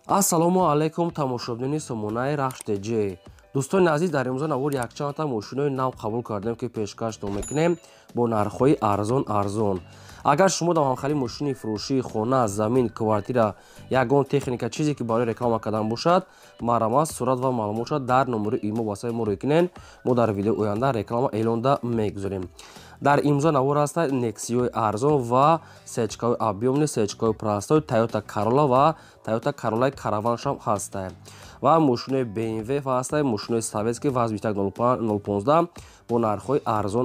ассалому алайкум тамошобини сомонаи рахштеҷӣ. дӯстони азиз, дар имрӯза навор якчанда мошинои нав қабул кардем ки пешкаштон мекунем бо нархҳои арзон. агар шумо дар ҳамхарии мошини фурӯшии хона, замин, квартира ягон техника чизе ки барои реклама кардан бошад, марҳамат сурат ва маълумотро дар номери имо васаи мо рӯй кунед. мо дар видеои оянда реклама эълонда мегузорем. дар имзо навор ҳастад нексиёи арзон ва сечкаҳои объёмни, сечкаҳои простой, Toyota Corolla ва Toyota Corolla Caravanшам ҳастад ва мошинои BMW ҳастад, мошинои советский ва 015 бо нархҳои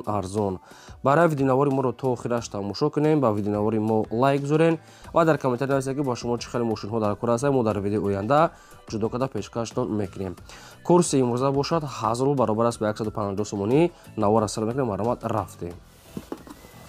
арзон. барои видеонавори моро то охираш тамошо кунем, ба видеонавори мо лайк гузорен ва дар комментар нависед ки ба шумо чӣ хеле мошинҳо дар кор ҳастанд. мо дар видеои оянда ҷудо карда пешкаштон мекунем. курси имрӯза бошад 1000 рубл баробар аст ба 150 сомонӣ. навор асар мекунем, маромад рафтем.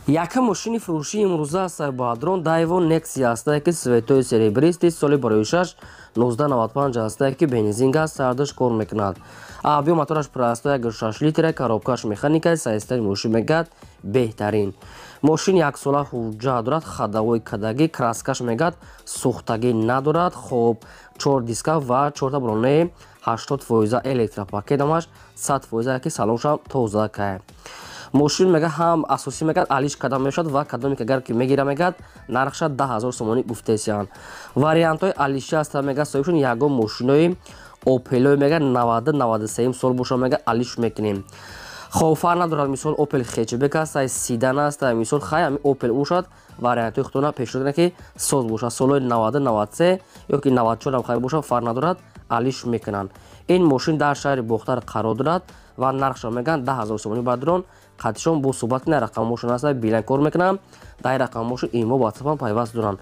якам мошини фурӯшии имрӯза сайбадрон Daiwo Nexia ҳастад ки светои серебристи соли барои 6 1995 ҳастад ки бензин газ сардаш кор мекунад. объём мотораш простой 1.6 литр, коробкаш механикаи сайстаи мошин мегӯяд беҳтарин. мошин яксола ҳуҷҷат дорад, хадавои кадагӣ, краскаш мегӯяд сӯхтагӣ надорад. хоб 4 диска ва 4 балонаи 80% электропакетамаш 100% ки салоншам тоза кай. мошин мега ҳам асосӣ мегӯяд алиш кадам мешавад ва кадоме ки агар ки мегира мегӯяд нархша 10,000 сомонӣ гуфтесиянд. вариантҳои алиши ҳаста мега соҳибшон ягон мошинои опелои мега 90-93 сол боша мега алиш мекунем. хофар надорад, мисол опел хечбек ҳаста, сидан ҳаста, мисол хай ами опел бошад вариантҳои худона пешниҳод кунад ки соз бошад, солҳои 90-93 ё ки 94 ам хай бошад фарқ надорад, алиш мекунанд. ин мошин дар шаҳри бохтар қарор дорад ва нархша мегӯянд 10,000 сомонӣ бадрон. қатишон бо суҳбат кунед, рақам мошин ҳаста билайн кор мекунам, дар рақам мошин имо ватсапам пайваст доранд.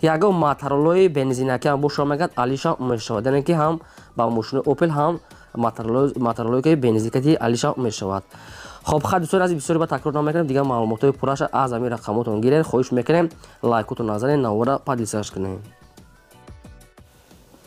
ягон моторолои бензинаки ҳам боша мегӯяд алишам мешавад, яъне ки ҳам ба мошинои опел ҳам моторолои бензинакати алишам мешавад. хоб хай дӯстони азиз, бисёре ба такрор намекунем, дигар маълумотҳои пурраша аз ҳамин рақамотон гиред. хоҳиш мекунем лайкотон назанед, навора подписаш кунед.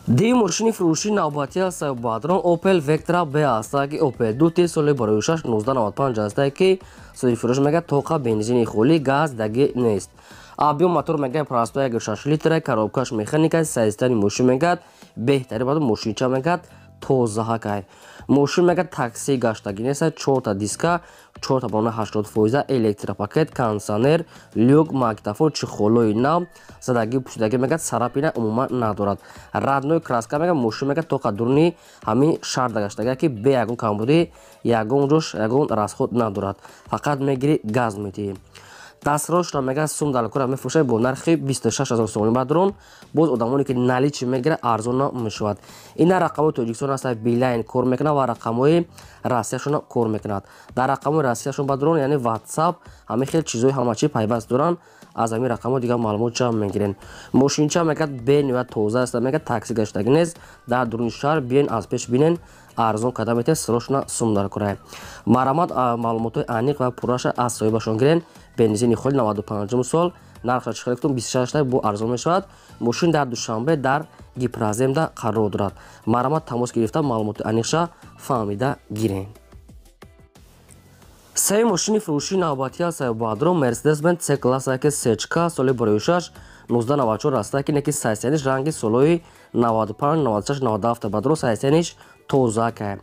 ди мошини фурӯшии навбатӣ ҳастад бадрон Opel Vectra B ҳастад ки Opel 2 соли барои 6 1995 ҳастад ки соҳиби фурӯш мегӯяд тоқа бензини холӣ, газ дагӣ нест. объём мотор мегӯяд простой 1.6 литр, коробкаш механикаи сайстани мошин мегӯяд беҳтарин бадрон. мошинча мегӯяд тозаҳакай. мошин мегӯяд такси гаштагӣ неста, 4 диска, 4 балона 80% электропакет, кондиционер, люк, магнитофон, чихолои нав, задагӣ пӯшидагӣ мегӯяд сарапина умуман надорад. раднои краска мегӯяд мошин мегӯяд то қадруни ҳамин шарда гаштагӣ ки бе ягон камбудӣ ягон ҷош ягон расход надорад, фақат мегири газ метиҳӣ. дастроҳшро мегӯяд сум далкора мефурӯшад бо нархи 26000 сомонӣ бадрон. боз одамоне ки наличи мегирад арзон мешавад. ина рақамои тоҷикистон ҳастад, билайн кор мекунад ва рақамои россияшон кор мекунад. дар рақамои россияшон бадрон яъне ватсап ҳамин хел чизҳои ҳамачӣ пайваст доранд. аз ҳамин рақамо дигар маълумотча мегирен. мошинча мегӯяд бениҳоят тоза аст, мегӯяд такси гаштагӣ нест. дар дуруни шаҳр биен аз пеш бинен арзон карда метавонед, срочно сум дар кора. маромад маълумотҳои аниқ ва пурраша аз соҳибашон гирен. бензини холӣ 95 сол, нархша чӣ хеле гуфтум 26 бо арзон мешавад. мошин дар душанбе дар гипраземда қарор дорад. маромад тамос гирифта маълумоти аниқша фаҳмида гирен. сеюм мошини фурӯшии навбатӣ ҳастад бадрон Mercedes-Benz C-класс ки сечка соли барои 6 1994 ҳастад ки неки сайсениш ранги солҳои 95, 96, 97 бадрон сайсениш тозакай.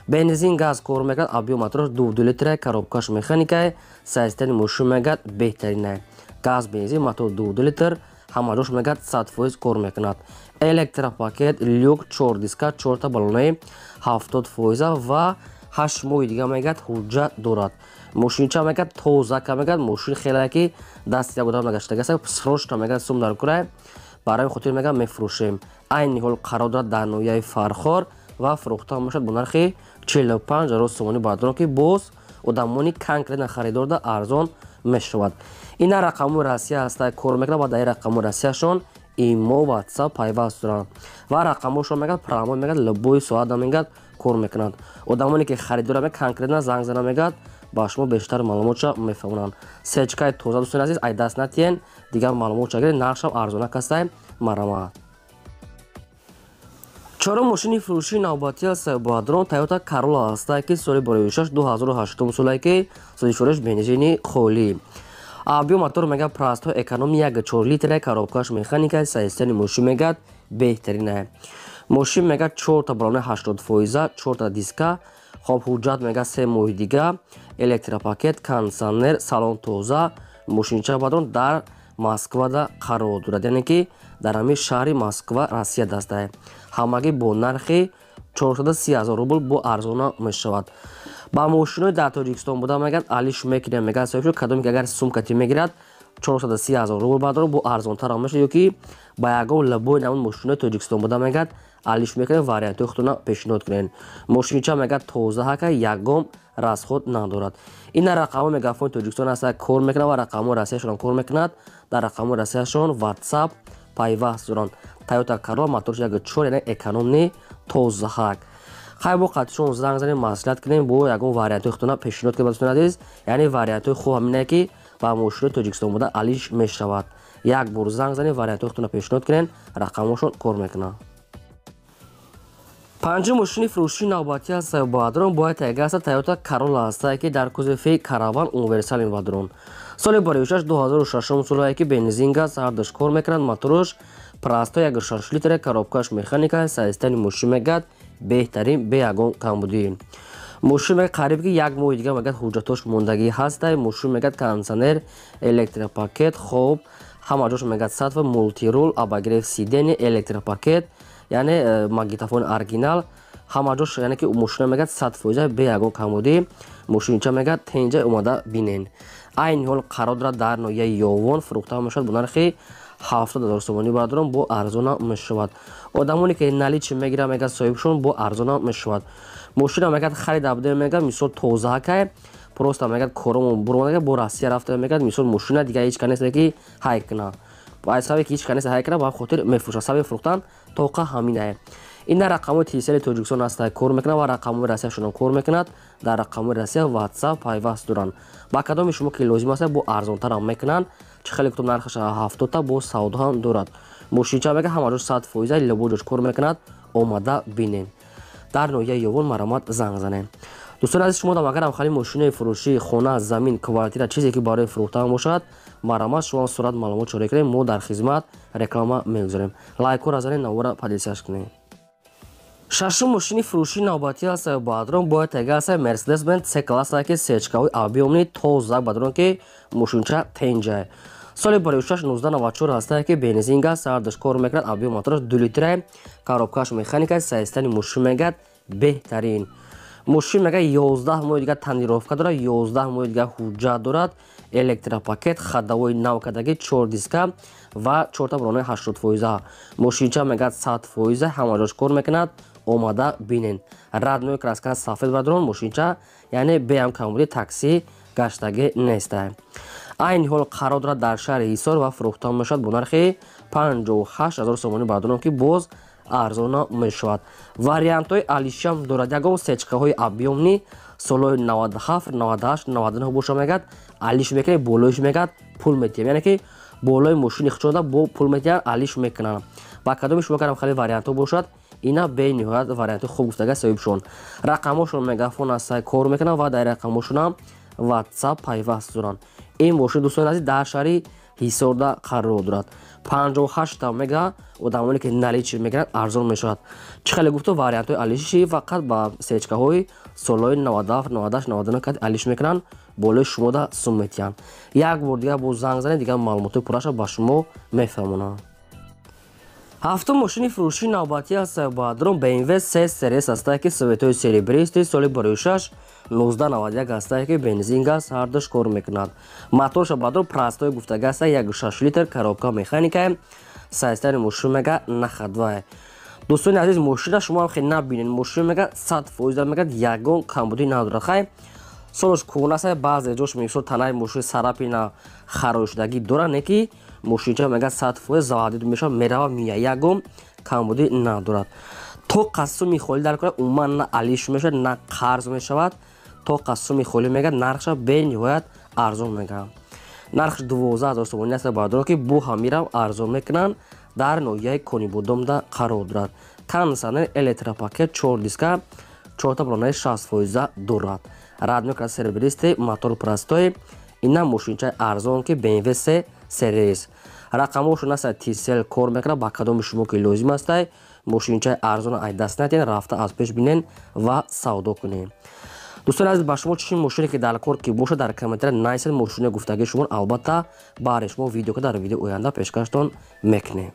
бензин газ кор мекунад, объём моторош 2 литр, коробкаш механикаи сайстани мошин мегӯяд беҳтаринай. газ бензин мотор 2 литр ҳамаҷош мегӯяд 100% кор мекунад. электропакет, люк, 4 диска, 4 балонаи 70% ва 8 моҳи дига мегӯяд ҳуҷҷат дорад. мошинча мегӯяд тозака мегӯяд. мошин хеле ки дасти як одам нагаштагӣ аст, срочно мегӯяд сум дар курай, барои хотир мегӯяд мефурӯшем. айни ҳол қарор дорад дар ноҳияи Фархор ва фурӯхта мешавад бо нархи 45,000 сомонӣ бадрон ки боз одамони конкретна харидорда арзон мешавад. ина рақамои россия ҳастад, кор мекунад ва дар ин рақамои россияшон имо ватсап пайваст доранд ва рақамошон мегӯяд промой мегӯяд любой соата мегӯяд кор мекунанд. одамоне ки харидора мекунад конкретна занг зана мегӯяд ба шумо бештар маълумотша мефаҳмонанд. сечкаи тоза дӯстони азиз, ай даст натиҳен, дигар маълумотша гиред, нархшам арзонак ҳастай. маромад. чорум мошини фурӯшии навбатӣ ҳастад бадрон Toyota Corolla ҳастад ки соли барои 6 2008 солае ки соҳиби фурӯш бензини холӣ. Авио мотор мегад простой экономи 1.4 литр коробкаш механика саистани мошин мегад беҳтарин е. Мошин мегад 4 та балони 80%, 4 та диска, хоб ҳуҷҷат мегад 3 моҳи дига, электропакет, кондитсионер, салон тоза, мошинча бадрон дар Москвада қарор дорад, яъне ки дар ҳамин шаҳри Москва, Россия дастае. Ҳамагӣ бо нархи 430 000 рубл бо арзона мешавад. ба мошинои дар Тоҷикистон буда мегад алиш мекинем мегад соҳибшо кадоме ки агар сумкати мегирад 430 000 рубл бадро бо арзонтар мешавад, ё ки ба ягон лабои навин мошинои Тоҷикистон буда мегад алиш мекинем вариантои худтона пешниҳод кунед. Мошинча мегад тоза ҳака ягон расход надорад. Ина рақамо мегафони Тоҷикистон аста кор мекунад ва рақамо Россияшон кор мекунад. Дар рақамо Россияшон WhatsApp пайваст доранд. Toyota Corolla моторш 1.4 яъне экономни тоза ҳак. хай бо қатишон занг занем маслиҳат кунем бо ягон вариантои худтона пешниҳод кунед дӯстон азиз. яъне вариантои хуб ҳамине ки ба мошинои Тоҷикистон буда алиш мешавад. як бор занг занем вариантои худтона пешниҳод кунед, рақамошон кор мекунад. панҷум мошини фурӯшии навбатӣ ҳастае ба адрон бояд тайга аста Toyota Corolla ҳастае ки дар кузофи Caravan универсали вадрон. соли бароишаш 2006 солае ки бензин газ ҳардаш кор мекунад. моторош простой 1.6 литр коробкаш механика саистани мошин мегад беҳтарин бе ягон камбудӣ. мошин мегад қариб ки як моҳи дига мегад ҳуҷҷатош мондагӣ ҳастае. мошин мегад кондитсионер, электропакет, хоб, ҳама ҷош мегад сатва мултирол, абагреф сидени, электропакет, яъне магнитофони оригинал, ҳама ҷош яъне ки мошина мегад 100% бе ягон камбудӣ. мошинча мегад тенҷа омада бинен. айни ҳол қарор дорад дар ноҳияи Ёвон фурӯхта мешавад бо нархи 70 000 сомонӣ бадрон бо арзона мешавад. одамоне ки наличи мегирад мегад соҳибшон бо арзона мешавад. мошина мегад харида буда мегад мисол тоза ҳакай просто мегад кором буромада бо Россия рафта мегад мисол мошина дига ҳеч канест ки ҳай кна ба ҳисаби ки ҳеч канест ҳай кна ба хотир мефурӯшад саби фурӯхтан тоқа ҳаминае. ина рақамои телесели Тоҷикистон аста кор мекунад ва рақамои Россияшон кор мекунад. дар рақамои Россия WhatsApp пайваст доранд. ба кадоми шумо ки лозим аст бо арзонтарам мекунанд. чихеле кутум нархаш 70 та бо савдо ҳам дорад. мошинча мега ҳамаҷош 100% лабоҷош кор мекунад. омада бинен. дар ноҳияи Ёвон маромат занг занем. дӯстон азиз шумо дам агарам хали мошинаи фурӯшии хона, замин, квартира чизе ки барои фурӯхтан бошад маромат шумо сурат маълумот чорӣ кунед. мо дар хизмат реклама мегузорем. лайкора занед навора подписаш кунед. шашум мошини фурӯшии навбатӣ ҳастае ба адрон бояд тайга ҳастае Mercedes-Benz C-классае ки сечкаҳои объёмни тоза бадрон ки мошинча тенҷае. соли бароишаш 1994 ҳастае ки бензин газ ҳардаш кор мекунад. объём мотораш 2 литрае коробкаш механика саистани мошин мегад беҳтарин. мошин мегад 11 моҳи дига танировка дорад, 11 моҳи дига ҳуҷҷат дорад, электропакет, хадавои навкадагӣ, 4 диска ва 4 та балони 80%. мошинча мегад 100% ҳамаҷош кор мекунад. омада бинен. раднои краска сафед бадрон мошинча яъне беам камбудӣ такси гаштагӣ нестае. айни ҳол қарор дорад дар шаҳри ҳисор ва фурӯхта мешавад бо нархи 58 000 сомонӣ бадрон ки боз арзона мешавад. вариантҳои алишам дорад. ягон сечкаҳои объёмни солҳои 97 98 99 боша мегад алиш мекунад. болоиш мегад пул метиҳам, яъне ки болои мошини хичода бо пул метиҳам алиш мекунам. ба кадоми шумо карам хали вариантҳо бошад ина бениҳоят вариантҳои хуб гуфтага соҳибшон. рақамошон мегафон аста кор мекунанд ва дар рақамошонам WhatsApp пайваст доранд. ин мошин дӯстон азиз дар шаҳри ҳисорда қарор дорад. 58 та мега одамоне ки наличи мегиранд арзон мешавад. чихеле гуфто вариантҳои алиши фақат ба сечкаҳои солҳои 97 98 99 ки алиш мекунанд болои шумо да сум метиҳанд. як бор дига бо занг занед дига маълумоти пурраша ба шумо мефаҳмонам. ҳафтум мошини фурӯшии навбатӣ ҳастае ба адрон BMW C Series ҳастае ки советҳои серебристи соли бароишаш 1991 ҳастае ки бензин газ ҳардаш кор мекунад. мотороша ба адрон простой гуфтага ҳастае 1.6 литр коробка механикае саистани мошин мега нахадвае. дӯстони азиз мошина шумо ҳам хеле набинед. мошин мега 100% мегад ягон камбудӣ надорад. хай солош кӯна ҳастае баъзе ҷош мисол танаи мошин сарапина харобшудагӣ дорад не ки мошинча мегад 100% заводид мешавад мерава мия ягон камбудӣ надорад. то қассуми холӣ дар кора умуман на алиш мешавад на қарз мешавад. то қассуми холӣ мегад нархша бениҳоят арзон мегӯям. нархш 12 000 сомонӣ аст ба адрон ки бо ҳамирам арзон мекунанд. дар ноҳияи Конибодомда қарор дорад. кондитсионер, электропакет, 4 диска, 4 та балонаи 60% дорад. раднои серебристи мотор простой ина мошинчаи арзон ки BMW 3 Series рақамошон аста тисел кор мекунад ба кадоми шумо ки лозим астай мошинчаи арзона ай даст надиҳен рафта аз пеш бинен ва савдо кунем. дӯстони азиз ба шумо чӣ мошине ки дар кор ки бошад дар комментария нависед мошине гуфтагии шумо албатта бари шумо видео ки дар видео оянда пешкаштон мекунем.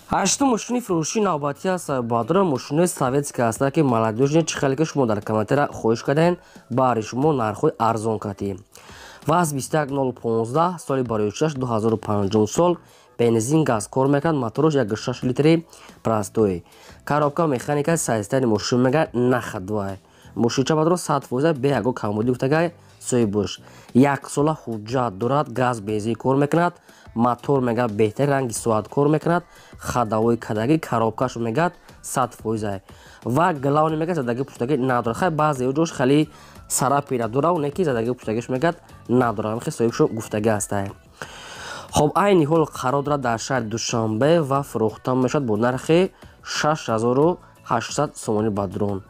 ҳаштум мошини фурӯшии навбатӣ аст бадро мошинои советский аста ки маладёжне чӣ хеле ки шумо дар комментария хоҳиш кардем бари шумо нархҳои арзон кардем. ваз 21015 соли бароишаш 2005 сол бензин газ кор мекард моторош 1.6 литри простой коробка механика сайзтани мошин мега находвай мошинча бадро 100% бе яго камбудӣ гуфтагай соҳибуш 1 сола ҳуҷҷат дорад газ бензин кор мекунад мотор мега беҳтари ранги соат кор мекунад хадавои кадагӣ коробкаш мегад 100% ва главни мега задаги пуштагӣ надорад хай баъзе ҷош хали сарапира дора оне ки задаги пуштагиш мегад надорад хе соҳибшо гуфтагӣ астай. хоб айни ҳол қарор дорад дар шаҳри душанбе ва фурӯхта мешавад бо нархи 6800 сомонӣ ба дрон.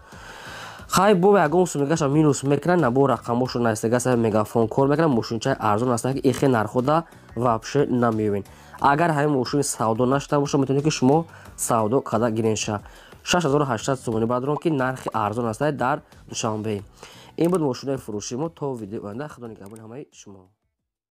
хай бо ягон сумгаша минус мекунад набо рақамошо настагаса мегафон кор мекунад мошинчаи арзон аста ки ихе нархода вообще намеёбен. агар ҳамин мошини савдо нашуда боша метавонед ки шумо савдо карда гиренша 6800 сомонӣ ба дрон ки нархи арзон аста дар душанбе. ин буд мошинаи фурӯши мо то видеои оянда худо нигаҳбони ҳамаи шумо.